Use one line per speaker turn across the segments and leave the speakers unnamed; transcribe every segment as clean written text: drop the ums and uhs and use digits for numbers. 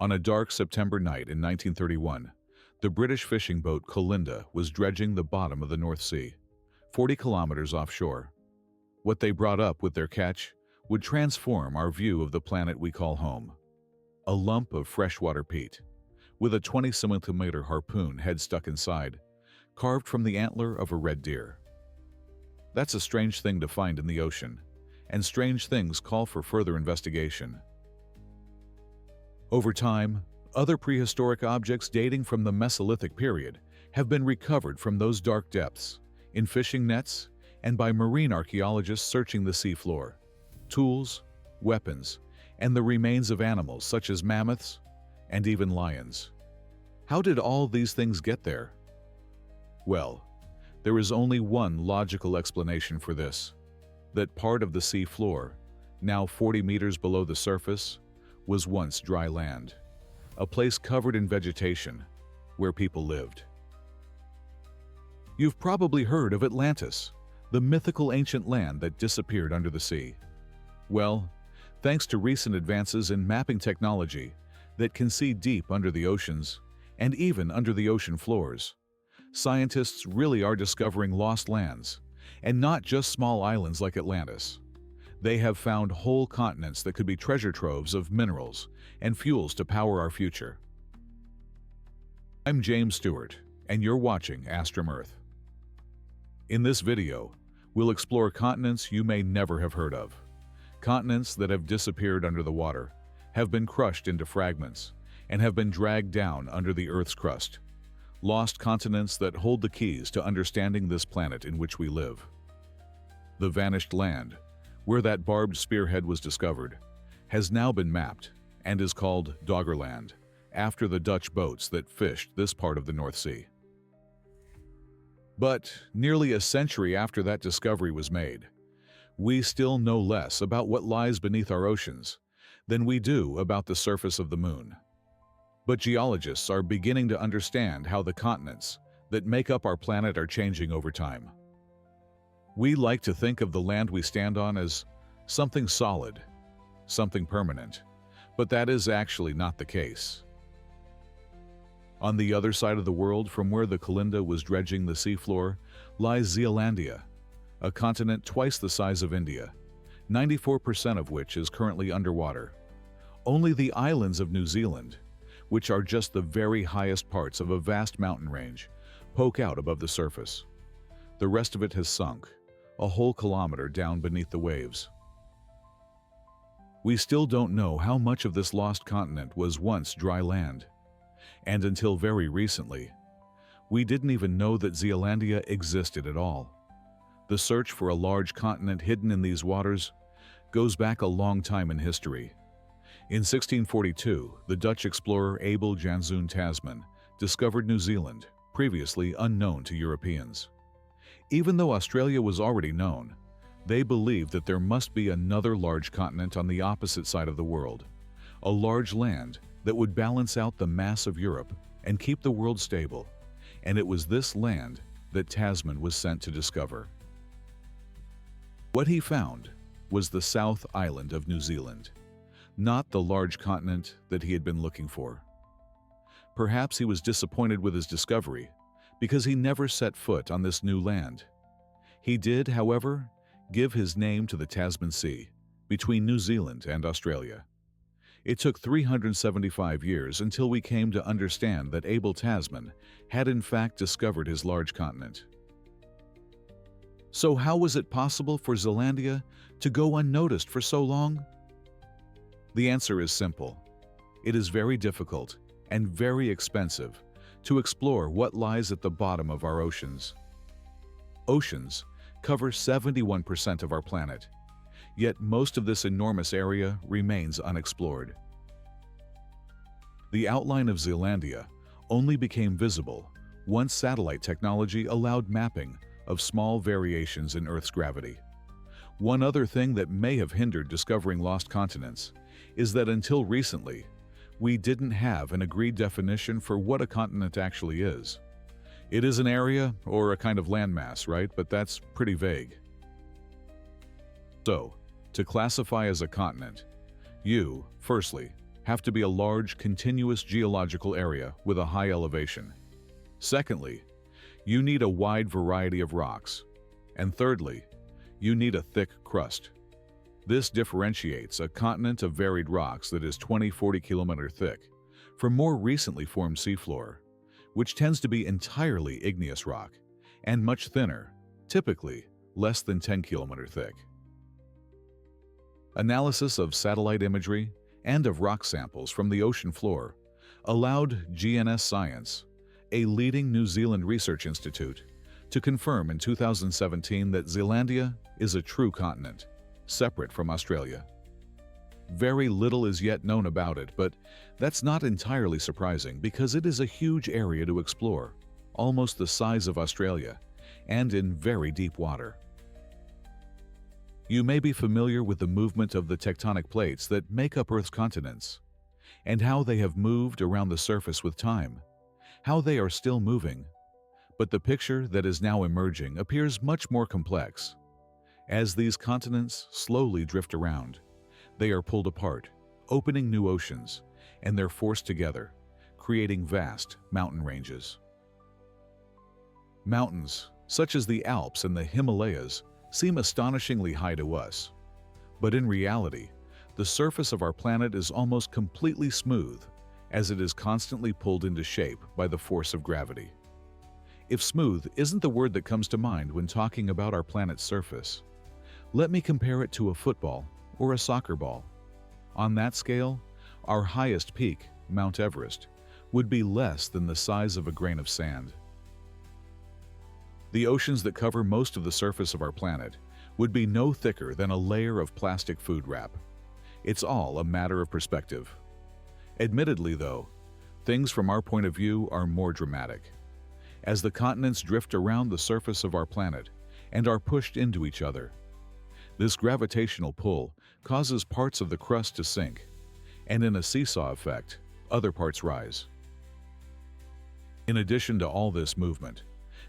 On a dark September night in 1931, the British fishing boat Zealandia was dredging the bottom of the North Sea, 40 kilometers offshore. What they brought up with their catch would transform our view of the planet we call home. A lump of freshwater peat, with a 20-centimeter harpoon head stuck inside, carved from the antler of a red deer. That's a strange thing to find in the ocean, and strange things call for further investigation. Over time, other prehistoric objects dating from the Mesolithic period have been recovered from those dark depths, in fishing nets, and by marine archaeologists searching the seafloor. Tools, weapons, and the remains of animals such as mammoths and even lions. How did all these things get there? Well, there is only one logical explanation for this: that part of the sea floor, now 40 meters below the surface, was once dry land, a place covered in vegetation where people lived. You've probably heard of Atlantis, the mythical ancient land that disappeared under the sea. Well, thanks to recent advances in mapping technology that can see deep under the oceans and even under the ocean floors, scientists really are discovering lost lands, and not just small islands like Atlantis. They have found whole continents that could be treasure troves of minerals and fuels to power our future. I'm James Stewart, and you're watching Astrum Earth. In this video, we'll explore continents you may never have heard of. Continents that have disappeared under the water, have been crushed into fragments, and have been dragged down under the Earth's crust. Lost continents that hold the keys to understanding this planet in which we live. The vanished land, where that barbed spearhead was discovered, has now been mapped and is called Doggerland, after the Dutch boats that fished this part of the North Sea. But nearly a century after that discovery was made, we still know less about what lies beneath our oceans than we do about the surface of the moon. But geologists are beginning to understand how the continents that make up our planet are changing over time. We like to think of the land we stand on as something solid, something permanent, but that is actually not the case. On the other side of the world from where the Zealandia was dredging the seafloor lies Zealandia, a continent twice the size of India, 94% of which is currently underwater. Only the islands of New Zealand, which are just the very highest parts of a vast mountain range, poke out above the surface. The rest of it has sunk, a whole kilometer down beneath the waves. We still don't know how much of this lost continent was once dry land. And until very recently, we didn't even know that Zealandia existed at all. The search for a large continent hidden in these waters goes back a long time in history. In 1642, the Dutch explorer Abel Janszoon Tasman discovered New Zealand, previously unknown to Europeans. Even though Australia was already known, they believed that there must be another large continent on the opposite side of the world, a large land that would balance out the mass of Europe and keep the world stable, and it was this land that Tasman was sent to discover. What he found was the South Island of New Zealand, not the large continent that he had been looking for. Perhaps he was disappointed with his discovery because he never set foot on this new land. He did, however, give his name to the Tasman Sea, between New Zealand and Australia. It took 375 years until we came to understand that Abel Tasman had in fact discovered his large continent. So how was it possible for Zealandia to go unnoticed for so long? The answer is simple. It is very difficult and very expensive to explore what lies at the bottom of our oceans. Oceans cover 71% of our planet, yet most of this enormous area remains unexplored. The outline of Zealandia only became visible once satellite technology allowed mapping of small variations in Earth's gravity. One other thing that may have hindered discovering lost continents is that until recently, we didn't have an agreed definition for what a continent actually is. It is an area or a kind of landmass, right? But that's pretty vague. So, to classify as a continent, you, firstly, have to be a large, continuous geological area with a high elevation. Secondly, you need a wide variety of rocks. And thirdly, you need a thick crust. This differentiates a continent of varied rocks that is 20-40 kilometer thick from more recently formed seafloor, which tends to be entirely igneous rock and much thinner, typically less than 10 kilometer thick. Analysis of satellite imagery and of rock samples from the ocean floor allowed GNS Science, a leading New Zealand research institute, to confirm in 2017 that Zealandia is a true continent, separate from Australia. Very little is yet known about it, but that's not entirely surprising because it is a huge area to explore, almost the size of Australia, and in very deep water. You may be familiar with the movement of the tectonic plates that make up Earth's continents, and how they have moved around the surface with time, how they are still moving. But the picture that is now emerging appears much more complex. As these continents slowly drift around, they are pulled apart, opening new oceans, and they're forced together, creating vast mountain ranges. Mountains, such as the Alps and the Himalayas, seem astonishingly high to us. But in reality, the surface of our planet is almost completely smooth, as it is constantly pulled into shape by the force of gravity. If smooth isn't the word that comes to mind when talking about our planet's surface, let me compare it to a football or a soccer ball. On that scale, our highest peak, Mount Everest, would be less than the size of a grain of sand. The oceans that cover most of the surface of our planet would be no thicker than a layer of plastic food wrap. It's all a matter of perspective. Admittedly, though, things from our point of view are more dramatic. As the continents drift around the surface of our planet and are pushed into each other, this gravitational pull causes parts of the crust to sink, and in a seesaw effect, other parts rise. In addition to all this movement,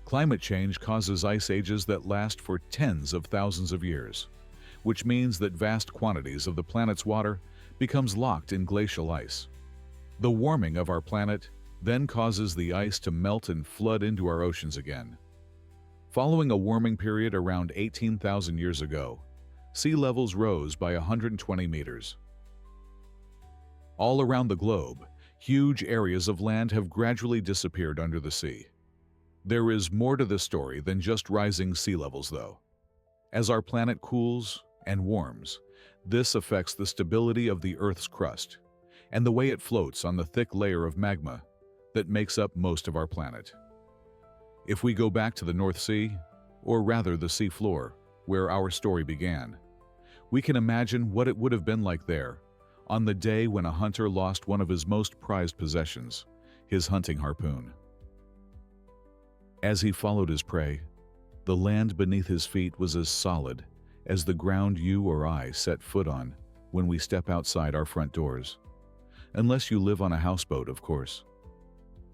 climate change causes ice ages that last for tens of thousands of years, which means that vast quantities of the planet's water becomes locked in glacial ice. The warming of our planet then causes the ice to melt and flood into our oceans again. Following a warming period around 18,000 years ago, sea levels rose by 120 meters. All around the globe, huge areas of land have gradually disappeared under the sea. There is more to this story than just rising sea levels, though. As our planet cools and warms, this affects the stability of the Earth's crust and the way it floats on the thick layer of magma that makes up most of our planet. If we go back to the North Sea, or rather the sea floor, where our story began, we can imagine what it would have been like there on the day when a hunter lost one of his most prized possessions, his hunting harpoon. As he followed his prey, the land beneath his feet was as solid as the ground you or I set foot on when we step outside our front doors. Unless you live on a houseboat, of course.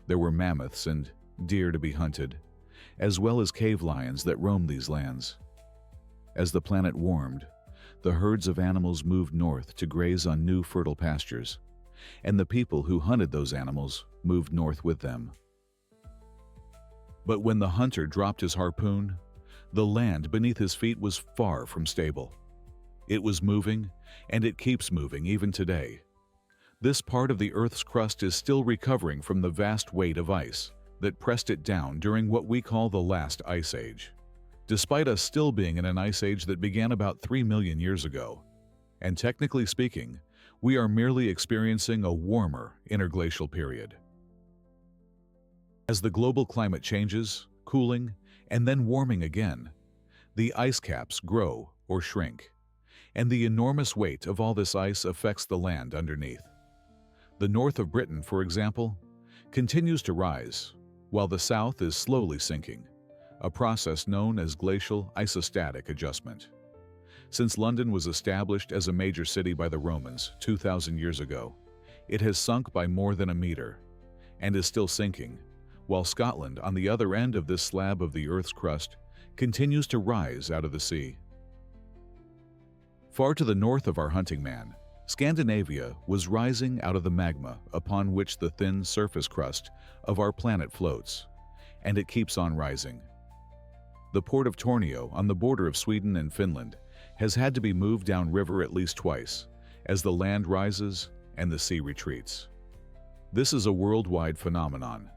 There were mammoths and deer to be hunted, as well as cave lions that roamed these lands. As the planet warmed, the herds of animals moved north to graze on new fertile pastures, and the people who hunted those animals moved north with them. But when the hunter dropped his harpoon, the land beneath his feet was far from stable. It was moving, and it keeps moving even today. This part of the Earth's crust is still recovering from the vast weight of ice that pressed it down during what we call the last ice age, despite us still being in an ice age that began about 3 million years ago. And technically speaking, we are merely experiencing a warmer interglacial period. As the global climate changes, cooling, and then warming again, the ice caps grow or shrink, and the enormous weight of all this ice affects the land underneath. The north of Britain, for example, continues to rise, while the south is slowly sinking, a process known as glacial isostatic adjustment. Since London was established as a major city by the Romans 2,000 years ago, it has sunk by more than a meter, and is still sinking, while Scotland, on the other end of this slab of the Earth's crust, continues to rise out of the sea. Far to the north of our hunting man, Scandinavia was rising out of the magma upon which the thin surface crust of our planet floats, and it keeps on rising. The port of Tornio on the border of Sweden and Finland has had to be moved downriver at least twice, as the land rises and the sea retreats. This is a worldwide phenomenon.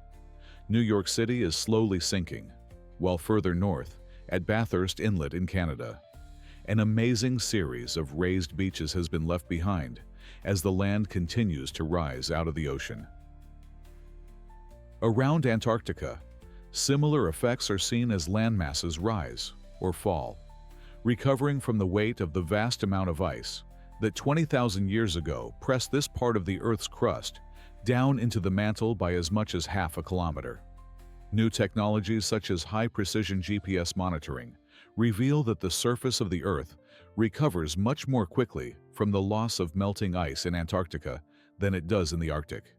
New York City is slowly sinking, while further north, at Bathurst Inlet in Canada, an amazing series of raised beaches has been left behind as the land continues to rise out of the ocean. Around Antarctica, similar effects are seen as land masses rise or fall, recovering from the weight of the vast amount of ice that 20,000 years ago pressed this part of the Earth's crust down into the mantle by as much as half a kilometer. New technologies such as high-precision GPS monitoring reveal that the surface of the Earth recovers much more quickly from the loss of melting ice in Antarctica than it does in the Arctic.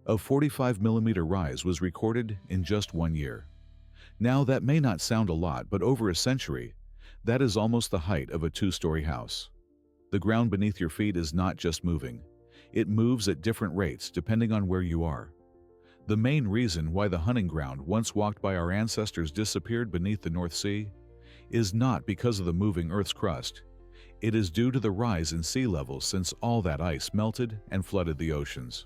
A 45-millimeter rise was recorded in just 1 year. Now, that may not sound a lot, but over a century, that is almost the height of a 2-story house. The ground beneath your feet is not just moving. It moves at different rates depending on where you are. The main reason why the hunting ground once walked by our ancestors disappeared beneath the North Sea is not because of the moving Earth's crust. It is due to the rise in sea levels since all that ice melted and flooded the oceans.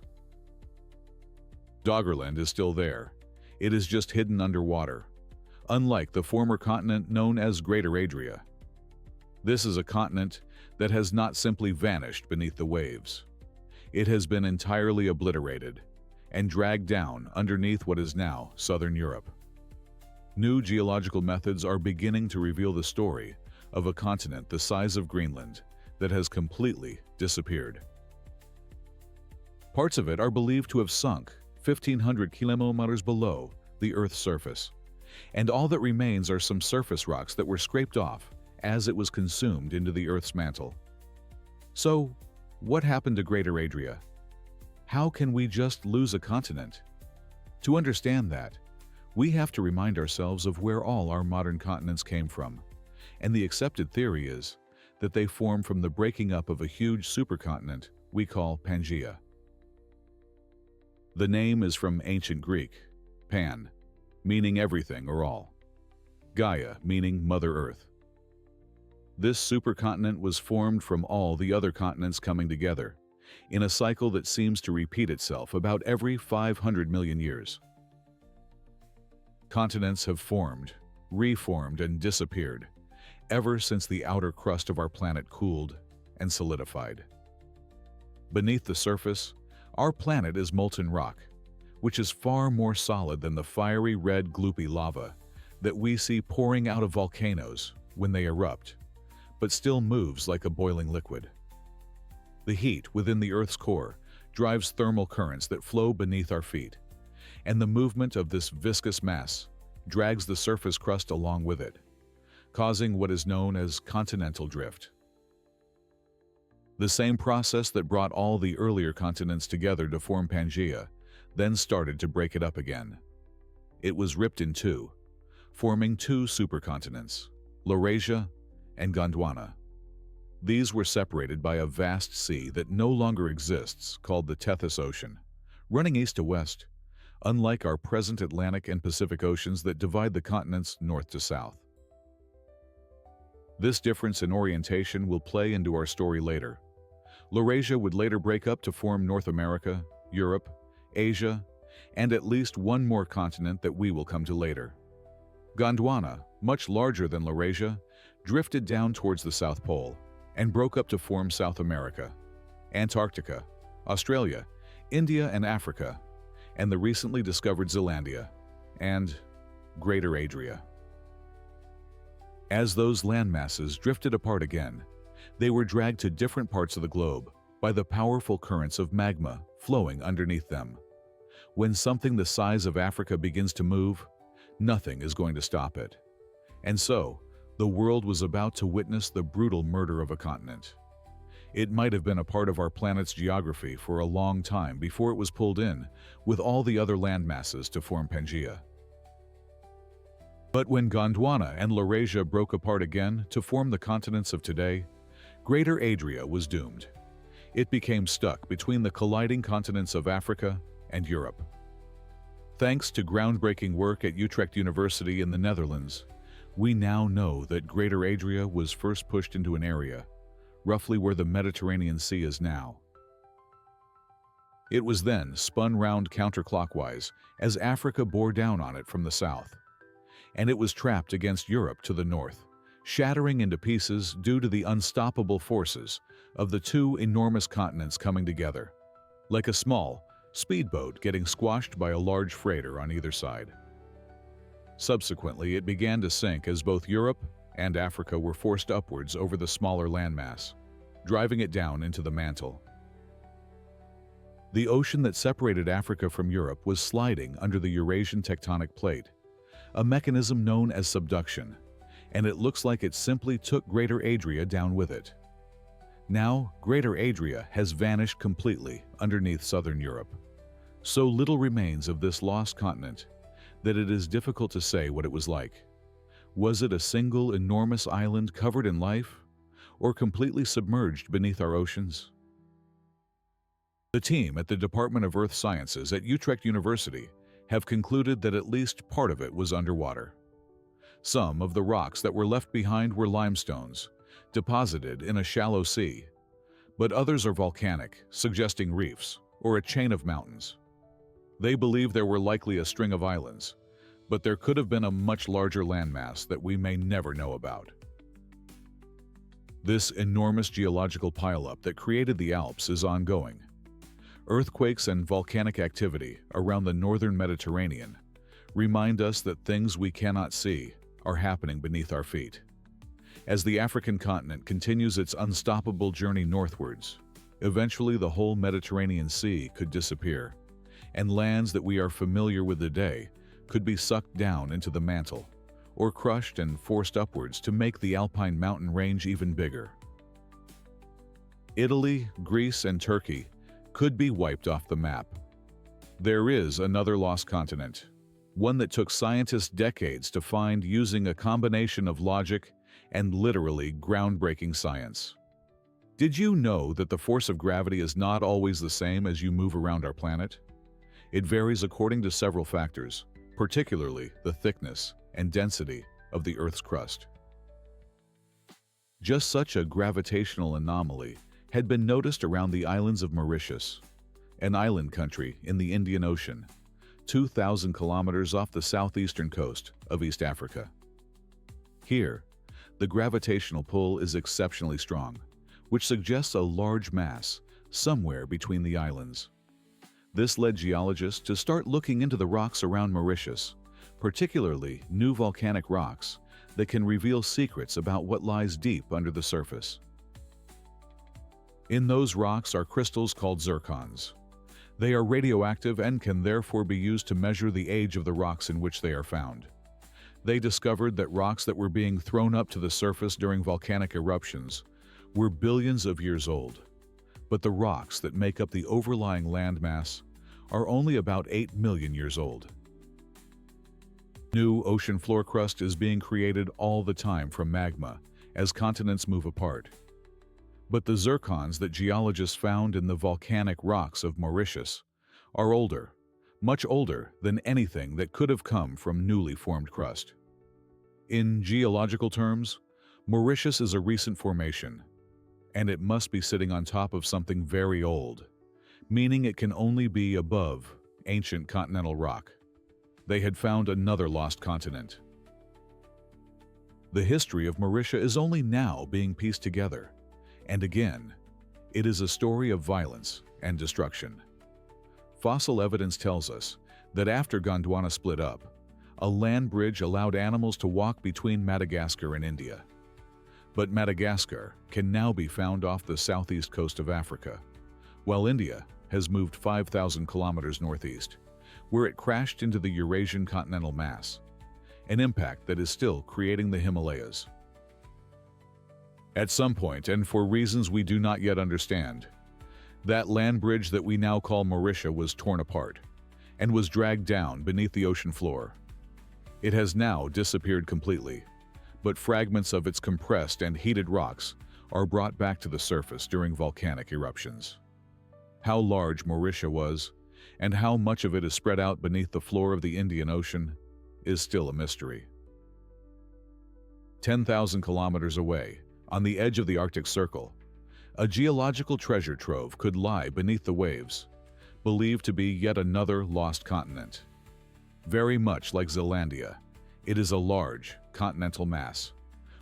Doggerland is still there. It is just hidden underwater, unlike the former continent known as Greater Adria. This is a continent that has not simply vanished beneath the waves. It has been entirely obliterated and dragged down underneath what is now southern Europe. New geological methods are beginning to reveal the story of a continent the size of Greenland that has completely disappeared. Parts of it are believed to have sunk 1,500 kilometers below the Earth's surface, and all that remains are some surface rocks that were scraped off as it was consumed into the Earth's mantle. So, what happened to Greater Adria? How can we just lose a continent? To understand that, we have to remind ourselves of where all our modern continents came from, and the accepted theory is that they form from the breaking up of a huge supercontinent we call Pangaea. The name is from ancient Greek, pan, meaning everything or all, Gaia, meaning Mother Earth. This supercontinent was formed from all the other continents coming together, in a cycle that seems to repeat itself about every 500 million years. Continents have formed, reformed, and disappeared ever since the outer crust of our planet cooled and solidified. Beneath the surface, our planet is molten rock, which is far more solid than the fiery red gloopy lava that we see pouring out of volcanoes when they erupt, but still moves like a boiling liquid. The heat within the Earth's core drives thermal currents that flow beneath our feet, and the movement of this viscous mass drags the surface crust along with it, causing what is known as continental drift. The same process that brought all the earlier continents together to form Pangaea then started to break it up again. It was ripped in two, forming 2 supercontinents, Laurasia and Gondwana. These were separated by a vast sea that no longer exists called the Tethys Ocean, running east to west, unlike our present Atlantic and Pacific Oceans that divide the continents north to south. This difference in orientation will play into our story later. Laurasia would later break up to form North America, Europe, Asia, and at least one more continent that we will come to later. Gondwana, much larger than Laurasia, drifted down towards the South Pole and broke up to form South America, Antarctica, Australia, India and Africa, and the recently discovered Zealandia, and Greater Adria. As those landmasses drifted apart again, they were dragged to different parts of the globe by the powerful currents of magma flowing underneath them. When something the size of Africa begins to move, nothing is going to stop it. And so, the world was about to witness the brutal murder of a continent. It might have been a part of our planet's geography for a long time before it was pulled in with all the other land masses to form Pangaea. But when Gondwana and Laurasia broke apart again to form the continents of today, Greater Adria was doomed. It became stuck between the colliding continents of Africa and Europe. Thanks to groundbreaking work at Utrecht University in the Netherlands, we now know that Greater Adria was first pushed into an area, roughly where the Mediterranean Sea is now. It was then spun round counterclockwise as Africa bore down on it from the south, and it was trapped against Europe to the north, shattering into pieces due to the unstoppable forces of the two enormous continents coming together, like a small speedboat getting squashed by a large freighter on either side. Subsequently, it began to sink as both Europe and Africa were forced upwards over the smaller landmass, driving it down into the mantle. The ocean that separated Africa from Europe was sliding under the Eurasian tectonic plate, a mechanism known as subduction, and it looks like it simply took Greater Adria down with it. Now, Greater Adria has vanished completely underneath southern Europe. So little remains of this lost continent that it is difficult to say what it was like. Was it a single enormous island covered in life, or completely submerged beneath our oceans? The team at the Department of Earth Sciences at Utrecht University have concluded that at least part of it was underwater. Some of the rocks that were left behind were limestones, deposited in a shallow sea, but others are volcanic, suggesting reefs or a chain of mountains. They believe there were likely a string of islands, but there could have been a much larger landmass that we may never know about. This enormous geological pileup that created the Alps is ongoing. Earthquakes and volcanic activity around the northern Mediterranean remind us that things we cannot see are happening beneath our feet. As the African continent continues its unstoppable journey northwards, eventually the whole Mediterranean Sea could disappear, and lands that we are familiar with today could be sucked down into the mantle, or crushed and forced upwards to make the Alpine mountain range even bigger. Italy, Greece, and Turkey could be wiped off the map. There is another lost continent, one that took scientists decades to find using a combination of logic and literally groundbreaking science. Did you know that the force of gravity is not always the same as you move around our planet? It varies according to several factors, particularly the thickness and density of the Earth's crust. Just such a gravitational anomaly had been noticed around the islands of Mauritius, an island country in the Indian Ocean, 2,000 kilometers off the southeastern coast of East Africa. Here, the gravitational pull is exceptionally strong, which suggests a large mass somewhere between the islands. This led geologists to start looking into the rocks around Mauritius, particularly new volcanic rocks that can reveal secrets about what lies deep under the surface. In those rocks are crystals called zircons. They are radioactive and can therefore be used to measure the age of the rocks in which they are found. They discovered that rocks that were being thrown up to the surface during volcanic eruptions were billions of years old, but the rocks that make up the overlying landmass are only about 8 million years old. New ocean floor crust is being created all the time from magma as continents move apart. But the zircons that geologists found in the volcanic rocks of Mauritius are older, much older than anything that could have come from newly formed crust. In geological terms, Mauritius is a recent formation, and it must be sitting on top of something very old, meaning it can only be above ancient continental rock. They had found another lost continent. The history of Mauritius is only now being pieced together, and again, it is a story of violence and destruction. Fossil evidence tells us that after Gondwana split up, a land bridge allowed animals to walk between Madagascar and India. But Madagascar can now be found off the southeast coast of Africa, while India has moved 5,000 kilometers northeast, where it crashed into the Eurasian continental mass, an impact that is still creating the Himalayas. At some point, and for reasons we do not yet understand, that land bridge that we now call Mauritius was torn apart and was dragged down beneath the ocean floor. It has now disappeared completely, but fragments of its compressed and heated rocks are brought back to the surface during volcanic eruptions. How large Mauritius was, and how much of it is spread out beneath the floor of the Indian Ocean, is still a mystery. 10,000 kilometers away, on the edge of the Arctic Circle, a geological treasure trove could lie beneath the waves, believed to be yet another lost continent. Very much like Zealandia, it is a large, continental mass,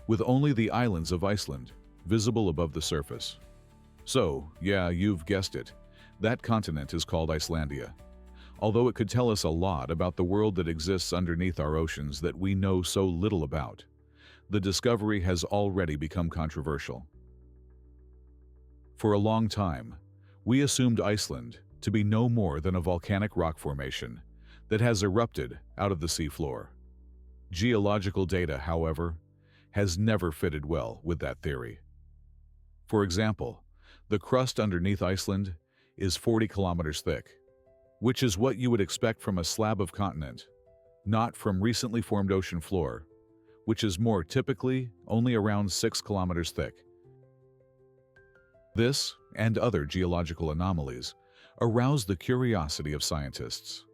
with only the islands of Iceland visible above the surface. So, yeah, you've guessed it, that continent is called Icelandia. Although it could tell us a lot about the world that exists underneath our oceans that we know so little about, the discovery has already become controversial. For a long time, we assumed Iceland to be no more than a volcanic rock formation that has erupted out of the seafloor. Geological data, however, has never fitted well with that theory. For example, the crust underneath Iceland is 40 kilometers thick, which is what you would expect from a slab of continent, not from recently formed ocean floor, which is more typically only around 6 kilometers thick. This and other geological anomalies aroused the curiosity of scientists.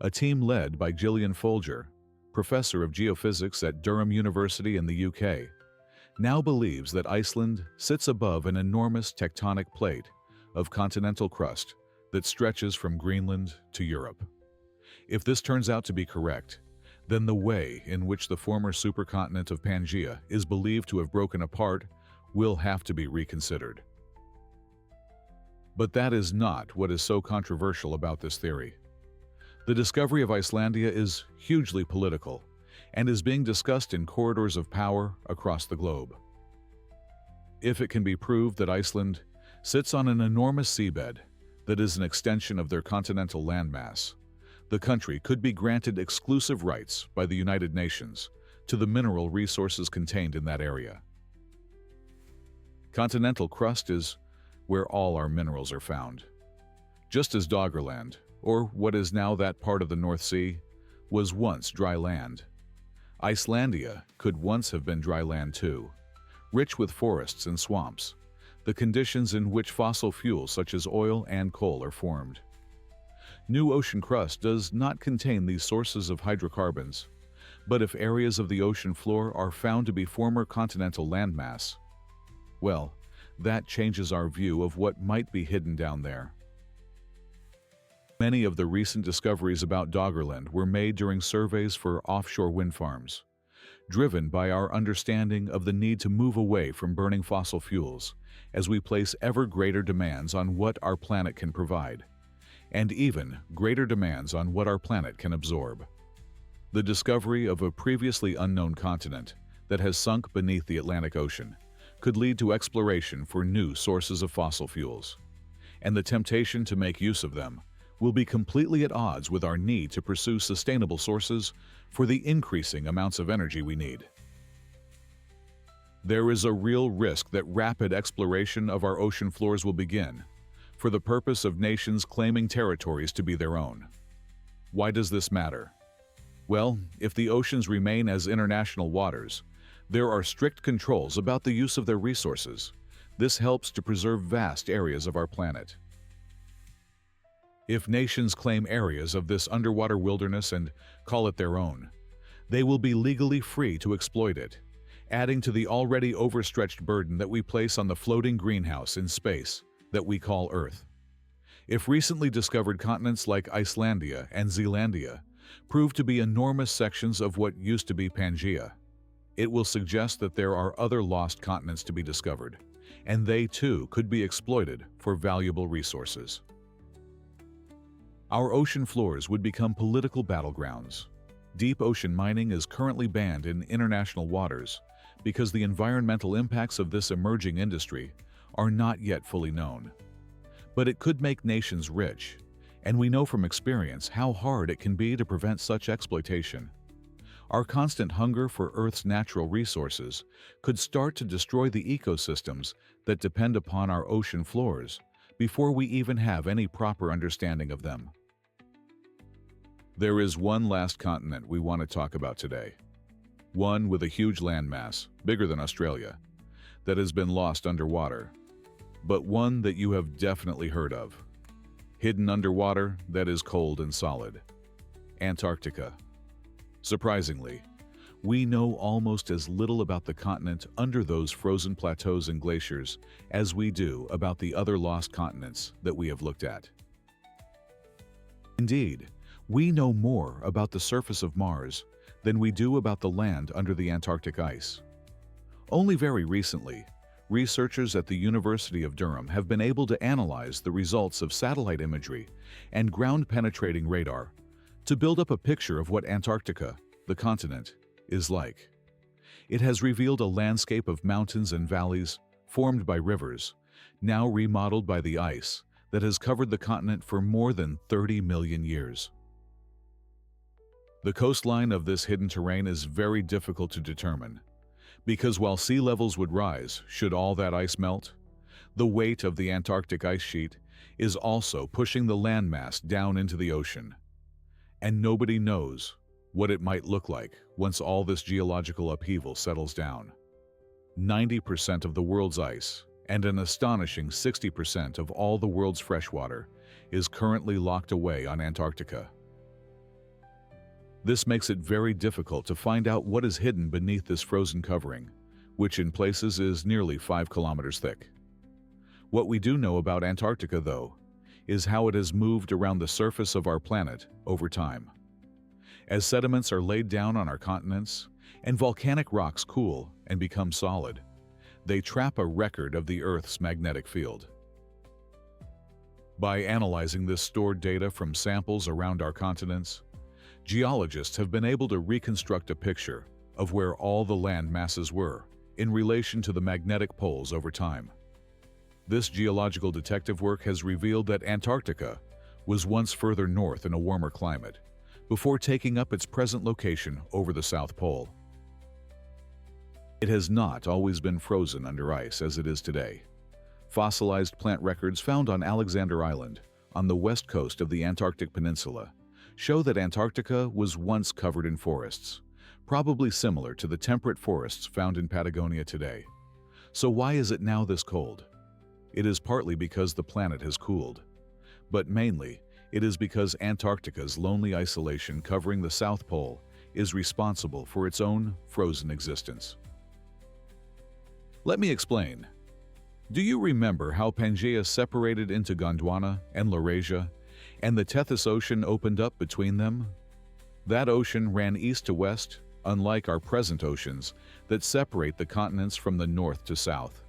A team led by Gillian Folger, professor of geophysics at Durham University in the UK, now believes that Iceland sits above an enormous tectonic plate of continental crust that stretches from Greenland to Europe. If this turns out to be correct, then the way in which the former supercontinent of Pangaea is believed to have broken apart will have to be reconsidered. But that is not what is so controversial about this theory. The discovery of Icelandia is hugely political and is being discussed in corridors of power across the globe. If it can be proved that Iceland sits on an enormous seabed that is an extension of their continental landmass, the country could be granted exclusive rights by the United Nations to the mineral resources contained in that area. Continental crust is where all our minerals are found. Just as Doggerland, or what is now that part of the North Sea, was once dry land, Icelandia could once have been dry land too, rich with forests and swamps, the conditions in which fossil fuels such as oil and coal are formed. New ocean crust does not contain these sources of hydrocarbons, but if areas of the ocean floor are found to be former continental landmass, well, that changes our view of what might be hidden down there. Many of the recent discoveries about Doggerland were made during surveys for offshore wind farms, driven by our understanding of the need to move away from burning fossil fuels as we place ever greater demands on what our planet can provide, and even greater demands on what our planet can absorb. The discovery of a previously unknown continent that has sunk beneath the Atlantic Ocean could lead to exploration for new sources of fossil fuels, and the temptation to make use of them will be completely at odds with our need to pursue sustainable sources for the increasing amounts of energy we need. There is a real risk that rapid exploration of our ocean floors will begin, for the purpose of nations claiming territories to be their own. Why does this matter? Well, if the oceans remain as international waters, there are strict controls about the use of their resources. This helps to preserve vast areas of our planet. If nations claim areas of this underwater wilderness and call it their own, they will be legally free to exploit it, adding to the already overstretched burden that we place on the floating greenhouse in space that we call Earth. If recently discovered continents like Icelandia and Zealandia prove to be enormous sections of what used to be Pangaea, it will suggest that there are other lost continents to be discovered, and they too could be exploited for valuable resources. Our ocean floors would become political battlegrounds. Deep ocean mining is currently banned in international waters because the environmental impacts of this emerging industry are not yet fully known. But it could make nations rich, and we know from experience how hard it can be to prevent such exploitation. Our constant hunger for Earth's natural resources could start to destroy the ecosystems that depend upon our ocean floors before we even have any proper understanding of them. There is one last continent we want to talk about today. One with a huge landmass, bigger than Australia, that has been lost underwater, but one that you have definitely heard of. Hidden underwater that is cold and solid. Antarctica. Surprisingly, we know almost as little about the continent under those frozen plateaus and glaciers as we do about the other lost continents that we have looked at. Indeed, we know more about the surface of Mars than we do about the land under the Antarctic ice. Only very recently, researchers at the University of Durham have been able to analyze the results of satellite imagery and ground-penetrating radar to build up a picture of what Antarctica, the continent, is like. It has revealed a landscape of mountains and valleys formed by rivers, now remodeled by the ice that has covered the continent for more than 30 million years. The coastline of this hidden terrain is very difficult to determine, because while sea levels would rise should all that ice melt, the weight of the Antarctic ice sheet is also pushing the landmass down into the ocean, and nobody knows what it might look like once all this geological upheaval settles down. 90% of the world's ice and an astonishing 60% of all the world's freshwater is currently locked away on Antarctica. This makes it very difficult to find out what is hidden beneath this frozen covering, which in places is nearly 5 kilometers thick. What we do know about Antarctica, though, is how it has moved around the surface of our planet over time. As sediments are laid down on our continents and volcanic rocks cool and become solid, they trap a record of the Earth's magnetic field. By analyzing this stored data from samples around our continents, geologists have been able to reconstruct a picture of where all the land masses were in relation to the magnetic poles over time. This geological detective work has revealed that Antarctica was once further north in a warmer climate, before taking up its present location over the South Pole. It has not always been frozen under ice as it is today. Fossilized plant records found on Alexander Island, on the west coast of the Antarctic Peninsula, show that Antarctica was once covered in forests, probably similar to the temperate forests found in Patagonia today. So why is it now this cold? It is partly because the planet has cooled, but mainly it is because Antarctica's lonely isolation covering the South Pole is responsible for its own frozen existence. Let me explain. Do you remember how Pangaea separated into Gondwana and Laurasia, and the Tethys Ocean opened up between them? That ocean ran east to west, unlike our present oceans that separate the continents from the north to south.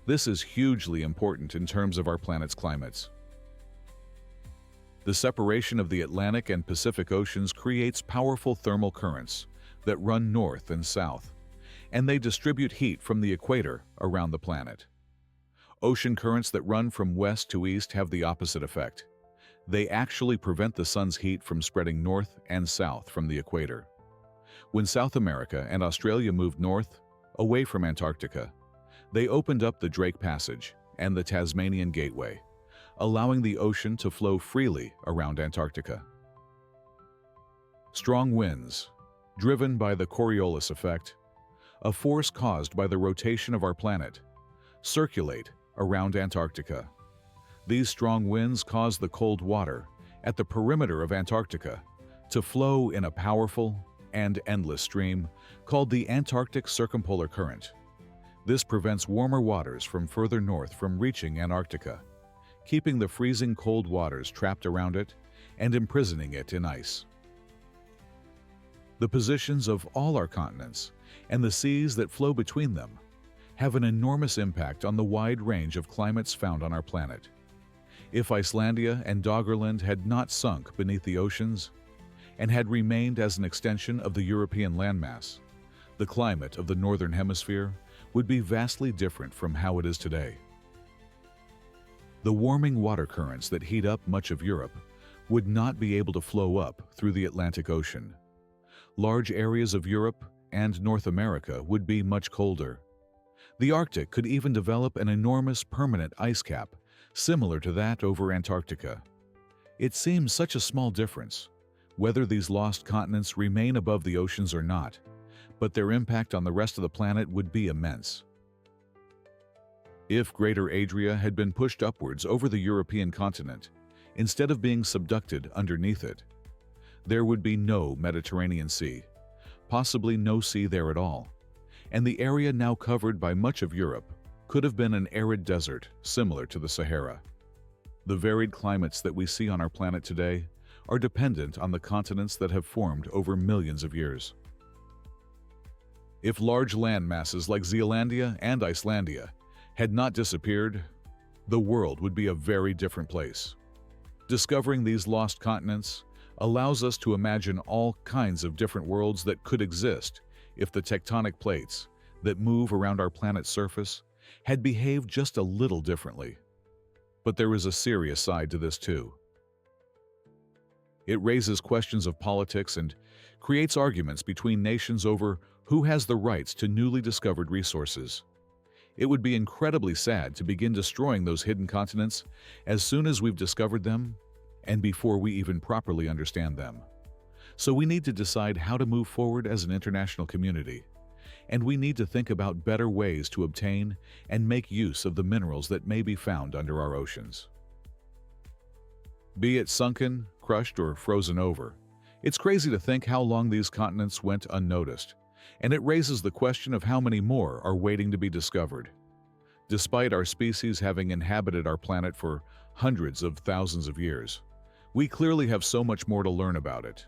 This is hugely important in terms of our planet's climates. The separation of the Atlantic and Pacific Oceans creates powerful thermal currents that run north and south, and they distribute heat from the equator around the planet. Ocean currents that run from west to east have the opposite effect. They actually prevent the sun's heat from spreading north and south from the equator. When South America and Australia moved north, away from Antarctica, they opened up the Drake Passage and the Tasmanian Gateway, allowing the ocean to flow freely around Antarctica. Strong winds, driven by the Coriolis effect, a force caused by the rotation of our planet, circulate around Antarctica. These strong winds cause the cold water at the perimeter of Antarctica to flow in a powerful and endless stream called the Antarctic Circumpolar Current. This prevents warmer waters from further north from reaching Antarctica, keeping the freezing cold waters trapped around it and imprisoning it in ice. The positions of all our continents and the seas that flow between them have an enormous impact on the wide range of climates found on our planet. If Icelandia and Doggerland had not sunk beneath the oceans and had remained as an extension of the European landmass, the climate of the Northern Hemisphere would be vastly different from how it is today. The warming water currents that heat up much of Europe would not be able to flow up through the Atlantic Ocean. Large areas of Europe and North America would be much colder. The Arctic could even develop an enormous permanent ice cap, similar to that over Antarctica. It seems such a small difference, whether these lost continents remain above the oceans or not, but their impact on the rest of the planet would be immense. If Greater Adria had been pushed upwards over the European continent, instead of being subducted underneath it, there would be no Mediterranean Sea, possibly no sea there at all, and the area now covered by much of Europe could have been an arid desert similar to the Sahara. The varied climates that we see on our planet today are dependent on the continents that have formed over millions of years. If large land masses like Zealandia and Icelandia had not disappeared, the world would be a very different place. Discovering these lost continents allows us to imagine all kinds of different worlds that could exist if the tectonic plates that move around our planet's surface had behaved just a little differently. But there is a serious side to this too. It raises questions of politics and creates arguments between nations over who has the rights to newly discovered resources. It would be incredibly sad to begin destroying those hidden continents as soon as we've discovered them and before we even properly understand them. So we need to decide how to move forward as an international community, and we need to think about better ways to obtain and make use of the minerals that may be found under our oceans. Be it sunken, crushed, or frozen over, it's crazy to think how long these continents went unnoticed, and it raises the question of how many more are waiting to be discovered. Despite our species having inhabited our planet for hundreds of thousands of years, we clearly have so much more to learn about it.